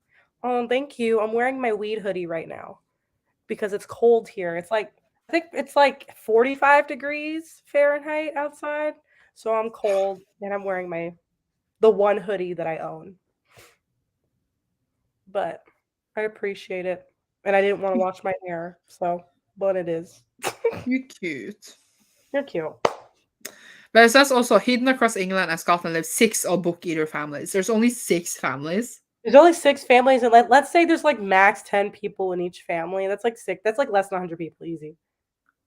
Oh, thank you. I'm wearing my weed hoodie right now because it's cold here. I think it's like 45 degrees Fahrenheit outside. So I'm cold and I'm wearing the one hoodie that I own. But I appreciate it. And I didn't want to wash my hair, so but it is. you're cute. You're cute. But it says also hidden across England and Scotland live six of book eater families. There's only six families. There's only 6 families, and let's say there's like max 10 people in each family. That's like six. That's like less than 100 people, easy.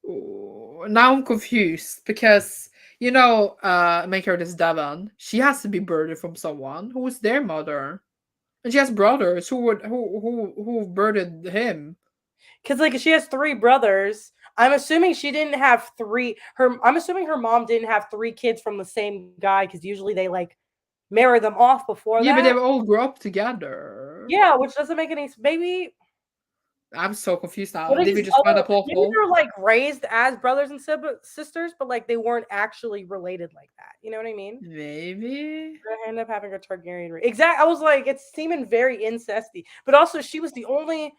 Ooh, now I'm confused because main character is Devon. She has to be birthed from someone who is their mother, and she has brothers who birthed him. Because like she has 3 brothers. I'm assuming she didn't have three. I'm assuming her mom didn't have 3 kids from the same guy because usually they like marry them off before Yeah, but they that. all grew up together. Yeah, which doesn't make any. Maybe I'm so confused now. what Did is we just find a plot maybe hole? they're like raised as brothers and sisters, but like they weren't actually related like that. You know what I mean? Maybe. I end up having a Targaryen. Exactly. I was like, it's seeming very incesty, but also she was the only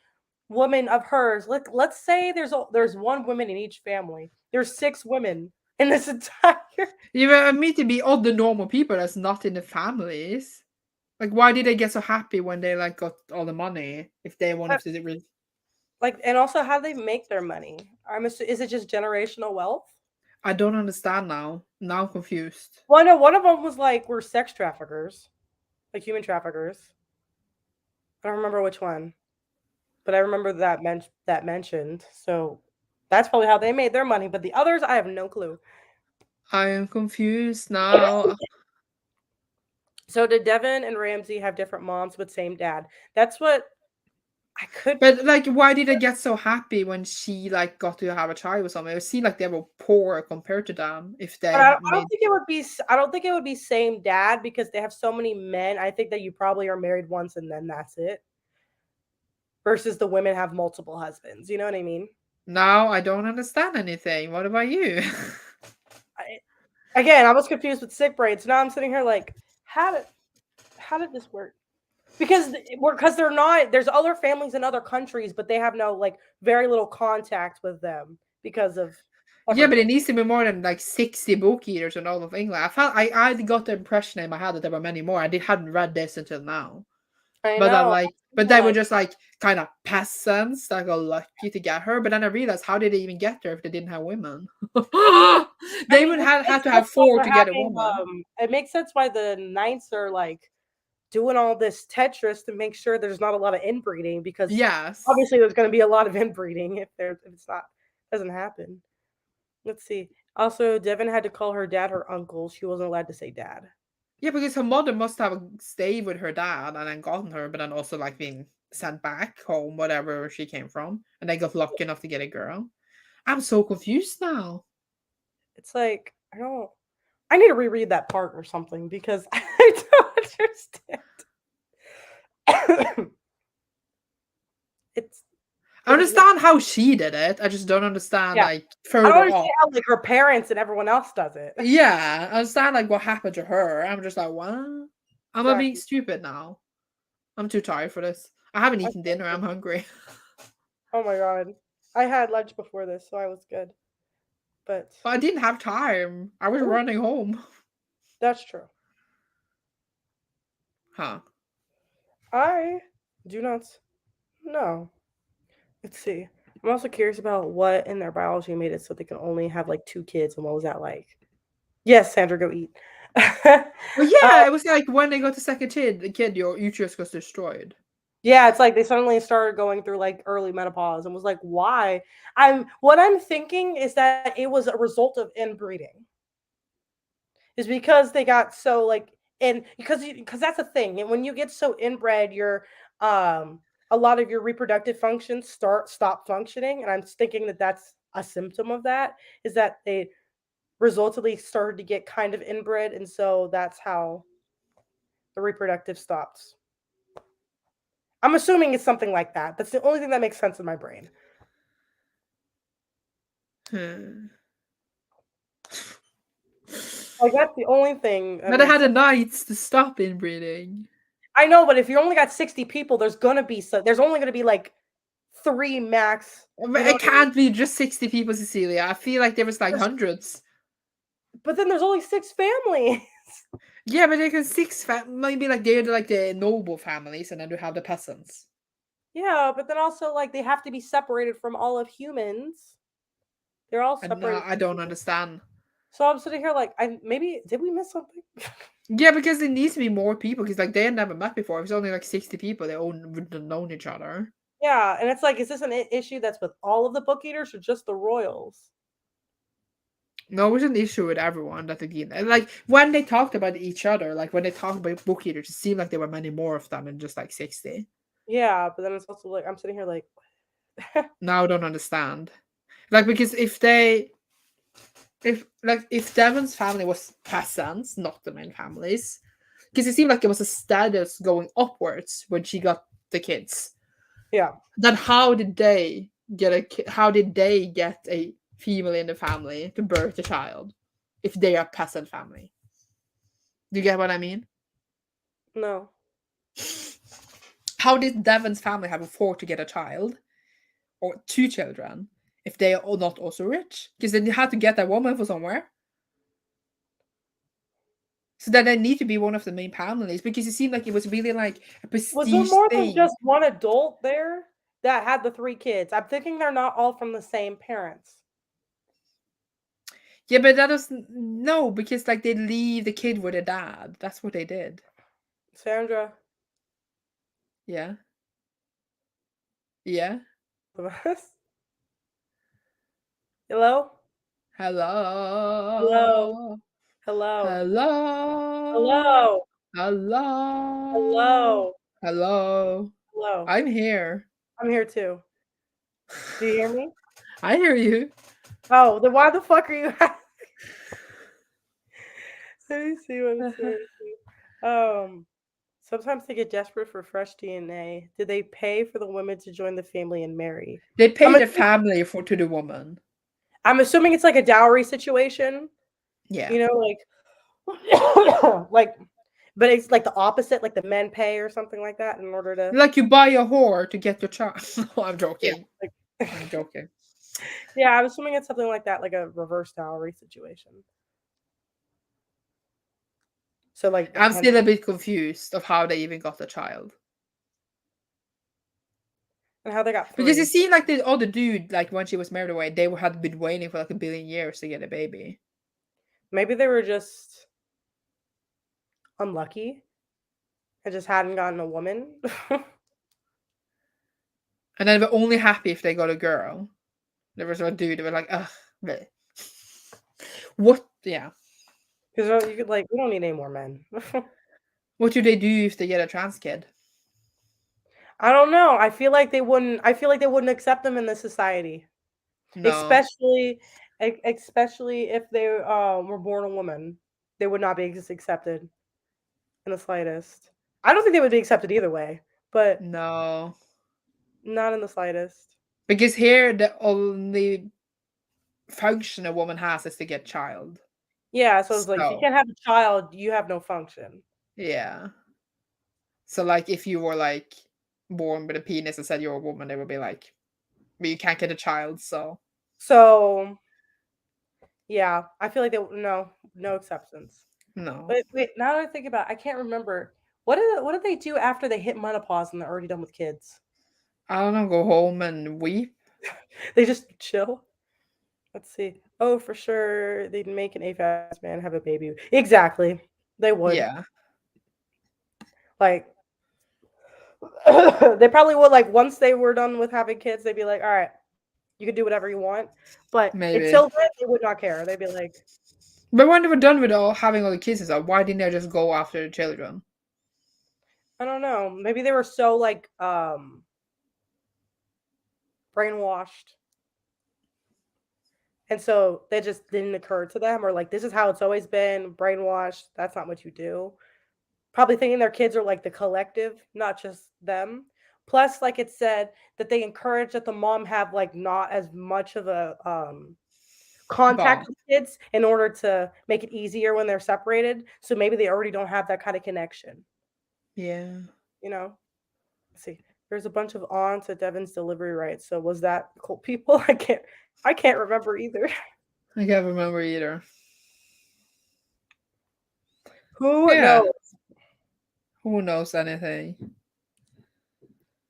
woman of hers. Let's say there's one woman in each family. There's 6 women in this entire. You were meant to be all the normal people that's not in the families. Like, why did they get so happy when they like got all the money if they wanted to really? Like, and also how they make their money. Is it just generational wealth? I don't understand now. Now I'm confused. Well, no, one of them was like we're sex traffickers, like human traffickers. I don't remember which one, but I remember that mentioned. So that's probably how they made their money. But the others, I have no clue. I am confused now. So did Devin and Ramsey have different moms but same dad? That's what I could. But like, why did they get so happy when she like got to have a child with someone? It seemed like they were poor compared to them if But they I don't made. think it would be. I don't think it would be same dad because they have so many men. I think that you probably are married once and then that's it. Versus the women have multiple husbands. You know what I mean? Now I don't understand anything. What about you? Again, I was confused with sick brain. So now I'm sitting here like, how how did this work? Because they're not. There's other families in other countries, but they have no like very little contact with them because of Yeah, but it everything. needs to be more than like 60 book eaters in all of England. I got the impression in my head that there were many more. Hadn't read this until now. I But then know. like but I'm they were like just like kind of peasants that got lucky to get her. But then I realized, how did they even get there if they didn't have women? I They mean, would this have makes had to have sense why four they're to get a having. woman. It makes sense why the knights are like doing all this Tetris to make sure there's not a lot of inbreeding because Yes. obviously there's going to be a lot of inbreeding if it's not doesn't happen. Let's see. Also, Devin had to call her dad her uncle. She wasn't allowed to say dad. Yeah, because her mother must have stayed with her dad and then gotten her, but then also like being sent back home, whatever she came from, and they got lucky enough to get a girl. I'm so confused now. It's like I don't. I need to reread that part or something because I don't understand. It's I it doesn't make understand how she did it. I just don't understand yeah. like I don't further understand up. how like her parents and everyone else does it. Yeah, I understand like what happened to her. I'm just like, what? Am I being Exactly. stupid now? I'm too tired for this. I haven't I eaten dinner. I'm hungry. Oh my god. I had lunch before this, so I was good. But But I didn't have time. I was oh, running home. that's true. Huh. I do not know. Let's see. I'm also curious about what in their biology made it so they can only have like two kids and what was that like? Yes, Sandra, go eat. Well, yeah, it was like when they got the second kid, your uterus was destroyed. Yeah, it's like they suddenly started going through like early menopause and was like, why? What I'm thinking is that it was a result of inbreeding. Is because they got so like and because that's a thing. And when you get so inbred, your a lot of your reproductive functions stop functioning. And I'm thinking that that's a symptom of that is that they resultantly started to get kind of inbred, and so that's how the reproductive stops. I'm assuming it's something like that. That's the only thing that makes sense in my brain. Hmm. Like that's the only thing that But I makes had sense. the nights to stop inbreeding. I know, but if you only got 60 people, there's only gonna be like three max. You But know it what I mean? can't be just 60 people, Cecilia. I feel like there was like hundreds. But then there's only six families. Yeah, but they can maybe like they're like the noble families, and then you have the peasants. Yeah, but then also like they have to be separated from all of humans. They're all And separated I from don't humans. understand. So I'm sitting here like I maybe did we miss something? Yeah, because there needs to be more people because like they had never met before. It was only like 60 people. They all wouldn't have known each other. Yeah, and it's like, is this an issue that's with all of the book eaters or just the royals? No, it was an issue with everyone that again. And like when they talked about each other, like when they talked about book eaters, it seemed like there were many more of them than just like 60. Yeah, but then it's also like I'm sitting here like Now I don't understand. Like because if Devon's family was peasants, not the main families, because it seemed like it was a status going upwards when she got the kids. yeah. Then how did they get how did they get a female in the family to birth a child if they are peasant family? Do you get what I mean? No. How did Devon's family have afford to get a child or two children if they are not also rich? Because then you had to get that woman from somewhere. So then they need to be one of the main families because it seemed like it was really like a Was there prestige more than thing. just one adult there that had the three kids? I'm thinking they're not all from the same parents. Yeah, but that doesn't no, because like they leave the kid with a dad. That's what they did. Sandra, Yeah. Yeah. hello, hello, Hello. hello, Hello. hello, Hello. hello, Hello. hello. I'm here. I'm here too. Do you hear me? I hear you. Oh, then why the fuck are you? Let me see what it's saying. Sometimes they get desperate for fresh DNA. Did they pay for the women to join the family and marry? They I'm pay the assuming, family for to the woman. I'm assuming it's like a dowry situation. Yeah. You know, like, like But it's like the opposite, like the men pay or something like that in order to. Like you buy a whore to get your child. No, I'm Yeah. joking. Like, I'm joking. yeah, I'm assuming it's something like that, like a reverse dowry situation. So like I'm hence still a bit confused of how they even got a child. and how they got Because it three. seemed like the other dude, like when she was married away, they had been waiting for like a billion years to get a baby. Maybe they were just unlucky and just hadn't gotten a woman. And then they were only happy if they got a girl. There was a dude, they were like, ugh. Bleh. What? Yeah. Because you could like we don't need any more men. What do they do if they get a trans kid? I don't know. I feel like they wouldn't. I feel like they wouldn't accept them in this society, No. especially, especially if they were born a woman. They would not be accepted in the slightest. I don't think they would be accepted either way, but No. not in the slightest. Because here, the only function a woman has is to get child. Yeah, so it's like if you So, can't have a child, you have no function. yeah. So, like, if you were, like, born with a penis and said you're a woman, they would be like, but you can't get a child, so So yeah, I feel like they no acceptance. no. But wait, now that I think about it, I can't remember. What did they do after they hit menopause and they're already done with kids? I don't know, go home and weep. They just chill. Let's see. Oh, for sure, they'd make an AFAS man have a baby. Exactly, they would. Yeah, Like, they probably would. Like, once they were done with having kids, they'd be like, "All right, you can do whatever you want." But maybe. until then, they would not care. They'd be like, But when they were done with having all the kids and stuff, why didn't they just go after the children? "I don't know. Maybe they were so like brainwashed." And so that just didn't occur to them, or like, this is how it's always been brainwashed. That's not what you do. Probably thinking their kids are like the collective, not just them. Plus, like it said, that they encourage that the mom have like not as much of a contact Bond. with kids in order to make it easier when they're separated. So maybe they already don't have that kind of connection, Yeah. you know? Let's see. There's a bunch of aunts at Devon's delivery rights. So was that cult people? I can't remember either. I can't remember either. Who Yeah. knows? Who knows anything?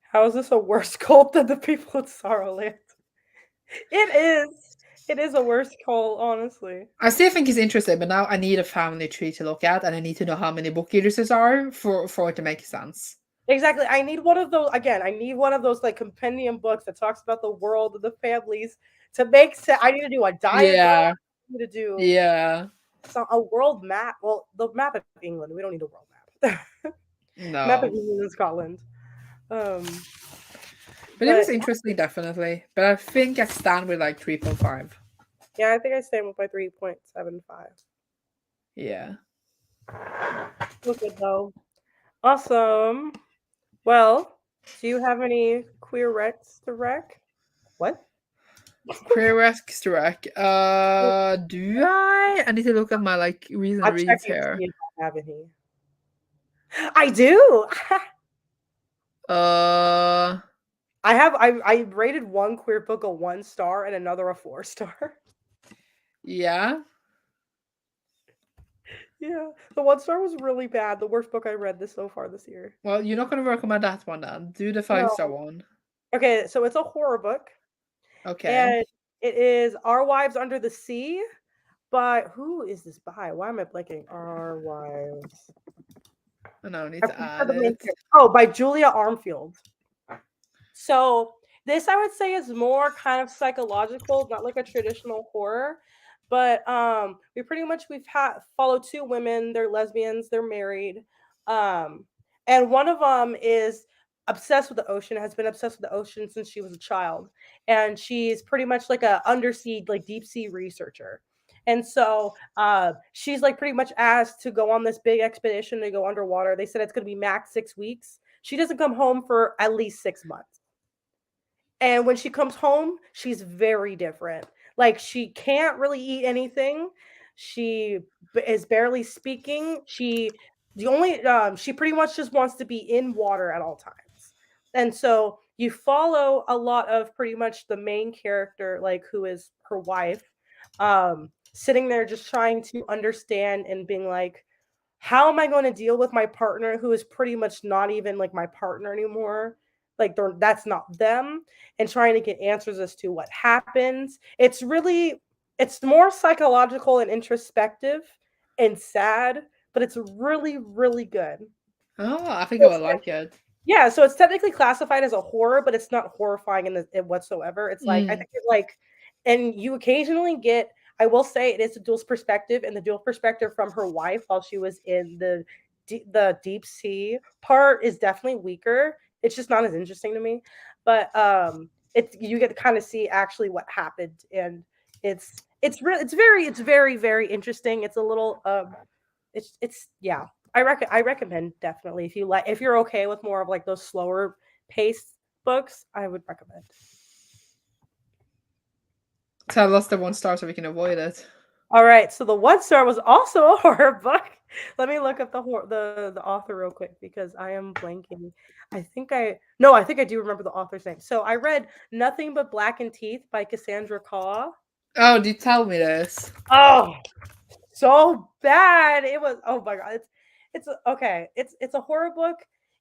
How is this a worse cult than the people in Sorrowland? It is. It is a worse cult, honestly. I still think it's interesting, but now I need a family tree to look at, and I need to know how many book eaters there are for it to make sense. Exactly. I need one of those again. I need one of those like compendium books that talks about the world and the families to make sense. I need to do a diagram. Yeah. I need to do Yeah. a world map. Well, the map of England. We don't need a world map. Map of No. England and Scotland. Um, But it was but interesting, definitely. But I think I stand with like 3.5. yeah, I think I stand with my 3.75. Yeah. Look good though. Awesome. Well, do you have any queer recs to rec? What? Queer Restaurant. Do I? I need to look at my like recent I'm reads checking to here. see if I have any. I do. Uh, I rated one queer book a 1 star and another a 4 star. yeah. Yeah, the 1 star was really bad. The worst book I read this so far this year. Well, you're not gonna recommend that one then. Do the No. 5-star one. Okay, so it's a horror book, Okay. and it is Our Wives Under the Sea by who is this by? Why am I blanking? Our Wives. And I need I to forgot add the main it. character. Oh, by Julia Armfield. So this I would say is more kind of psychological, not like a traditional horror. But we've had followed two women, they're lesbians, they're married. Um and one of them is obsessed with the ocean, has been obsessed with the ocean since she was a child. And she's pretty much like a undersea, like deep sea researcher. And so she's like pretty much asked to go on this big expedition to go underwater. They said it's going to be max 6 weeks. She doesn't come home for at least 6 months. And when she comes home, she's very different. Like she can't really eat anything. She is barely speaking. She the only she pretty much just wants to be in water at all times. And so you follow a lot of pretty much the main character, like who is her wife, sitting there just trying to understand and being like, how am I going to deal with my partner who is pretty much not even like my partner anymore? Like that's not them, and trying to get answers as to what happens. It's more psychological and introspective and sad, but it's really really good. Oh, I think I would like it. Yeah, so it's technically classified as a horror, but it's not horrifying in whatsoever. It's like I Mm. think it like, and you occasionally get. I will say it is a dual perspective, and the dual perspective from her wife while she was in the deep sea part is definitely weaker. It's just not as interesting to me, but it's you get to kind of see actually what happened, and it's very very interesting. It's a little it's yeah. I recommend definitely if you're okay with more of like those slower paced books, I would recommend. Tell us the 1 star so we can avoid it. All right, so the one star was also a horror book. Let me look up the author real quick because I am blanking. I think I no, I think I do remember the author's name. So I read Nothing But Black and Teeth by Cassandra Caw. Oh, did you tell me this? Oh, so bad. It was oh my god. Okay. It's a horror book.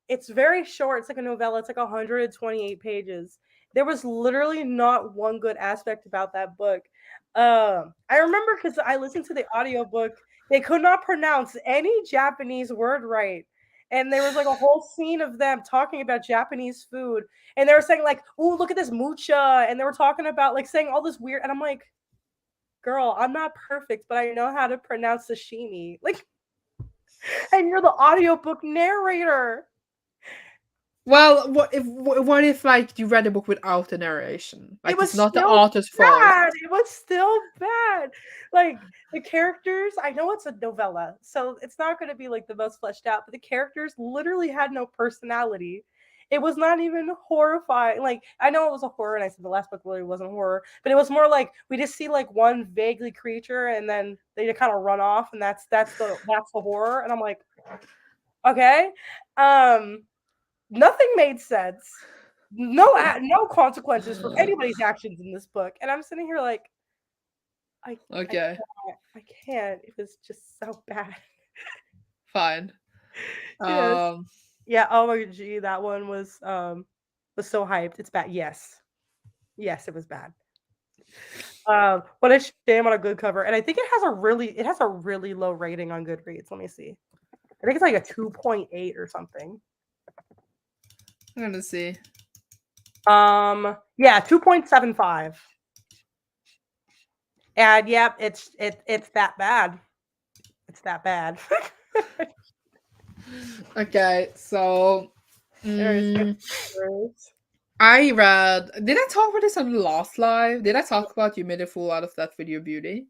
It's very short. It's like a novella. It's like 128 pages. There was literally not one good aspect about that book. I remember because I listened to the audiobook. They could not pronounce any Japanese word right. And there was like a whole scene of them talking about Japanese food. And they were saying, like, oh, look at this mucha. And they were talking about like saying all this weird. And I'm like, girl, I'm not perfect, but I know how to pronounce sashimi. Like, and you're the audiobook narrator. Well, what if like you read a book without the narration? It Like was it's not the still author's fault. bad. It was still bad. Like the characters, I know it's a novella, so it's not going to be like the most fleshed out, but the characters literally had no personality. It was not even horrifying. Like I know it was a horror, and I said the last book really wasn't horror, but it was more like we just see like one vaguely creature, and then they just kind of run off, and that's the horror. And I'm like, okay, um, nothing made sense. No consequences for anybody's actions in this book, and I'm sitting here like, I Okay, can't, I can't. It was just so bad. fine. Yes, Um, yeah. Oh my gee, that one was so hyped. It's bad. Yes, yes, it was bad. What a shame on a good cover, and I think it has a really low rating on Goodreads. Let me see. I think it's like a 2.8 or something. I'm gonna see. Yeah, 2.75. And yep, it's that bad. It's that bad. Okay, so There's mm, words. I read. Did I talk about this on the last live? Did I talk about you made a fool out of that with your beauty?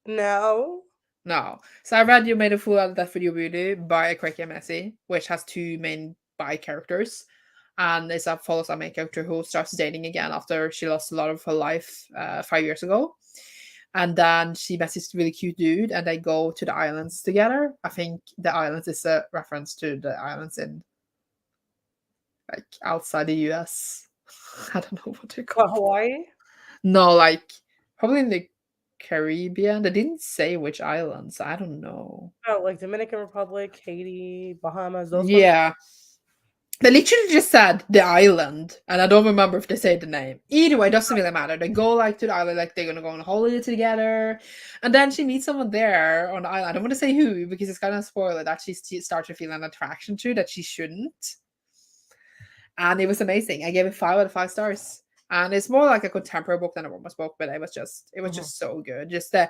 No. No. So I read You Made a Fool Out of That Video Beauty by Craig Messi, which has two main bi characters. And it follows a main character who starts dating again after she lost a lot of her life 5 years ago. And then she meets this really cute dude, and they go to the islands together. I think the islands is a reference to the islands in like outside the US. I don't know what they're What, called. Hawaii? No, like probably in the Caribbean. They didn't say which islands. I don't know. Oh, like Dominican Republic, Haiti, Bahamas, those ones? Yeah. They literally just said the island, and I don't remember if they say the name. Either way, it doesn't really matter. They go like to the island, like they're gonna go on a holiday together, and then she meets someone there on the island. I don't want to say who because it's kind of a spoiler that she starts to feel an attraction to that she shouldn't. And it was amazing. I gave it 5 out of 5 stars. And it's more like a contemporary book than a romance book, but Mhm. it was just so good. Just the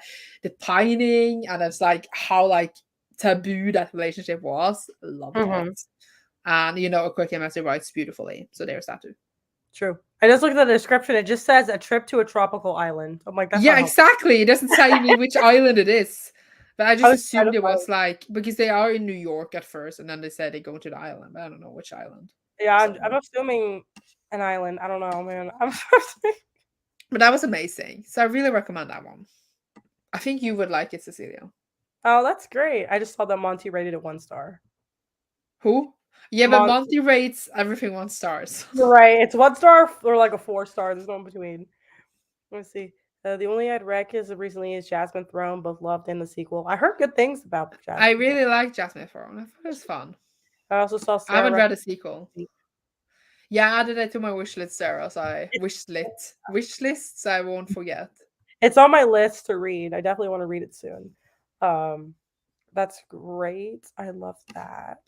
pining and it's like how like taboo that relationship was. Loved it. Mhm. And you know, a quick MSA writes beautifully. So there's that too. True. I just looked at the description. It just says a trip to a tropical island. I'm like, that's not Yeah, helpful. exactly. It doesn't tell me which island it is. But I I just was trying to assumed it find. was like because they are in New York at first, and then they said they go to the island, but I don't know which island. Yeah, So, I'm assuming an island. I don't know, man. but that was amazing. So I really recommend that one. I think you would like it, Cecilia. Oh, that's great. I just saw that Monty rated it 1 star. Who? Yeah, but Monty. Monty rates everything 1 stars. You're right. It's 1 star or like a 4 star. There's no in between. Let's see. The only I'd rec is recently is Jasmine Throne, both loved and the sequel. I heard good things about I Jasmine Throne. really like Jasmine Throne. I thought it was fun. I also saw I haven't Sarah. read a sequel. Yeah, I added it to my wish list, Sarah. So wish list, so I won't forget. It's on my list to read. I definitely want to read it soon. Um, that's great. I love that.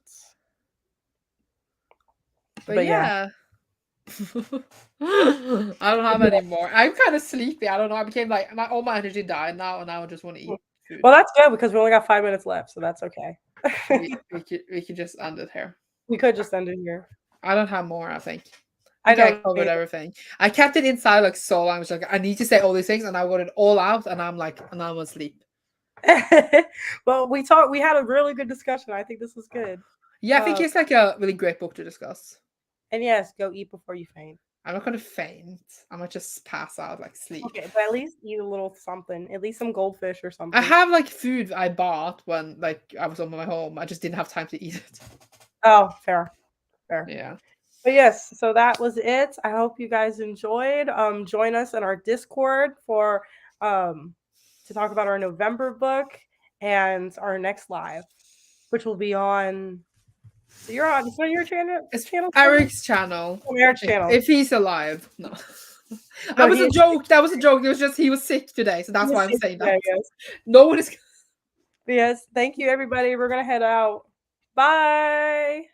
But Yeah. yeah. I don't have any more. I'm kind of sleepy. I don't know. I became like all my energy died now, and now I just want to eat food. Well, that's good because we only got 5 minutes left, so that's okay. We could just end it here. We could just end it here. I don't have more. I think. I I don't covered either. everything. I kept it inside like so long. I was like, I need to say all these things, and I got it all out, and I'm like, and I'm asleep. Well, we talked. We had a really good discussion. I think this was good. Yeah, I think it's like a really great book to discuss. And yes, go eat before you faint. I'm not gonna faint. I might just pass out, like sleep. Okay, but at least eat a little something. At least some goldfish or I something. have like food I bought when like I was on my home. I just didn't have time to eat it. Oh, fair. Yeah. But yes, so that was it. I hope you guys enjoyed. Join us in our Discord for to talk about our November book and our next live, which will be on. So you're on. It's on your channel. It's Channel. Eric's channel. On Eric's channel. If he's alive. No. No, That was he a is- joke. That was a joke. It was just he was sick today, so that's why I'm saying that. Yes. No one is. Yes. Thank you, everybody. We're gonna head out. Bye.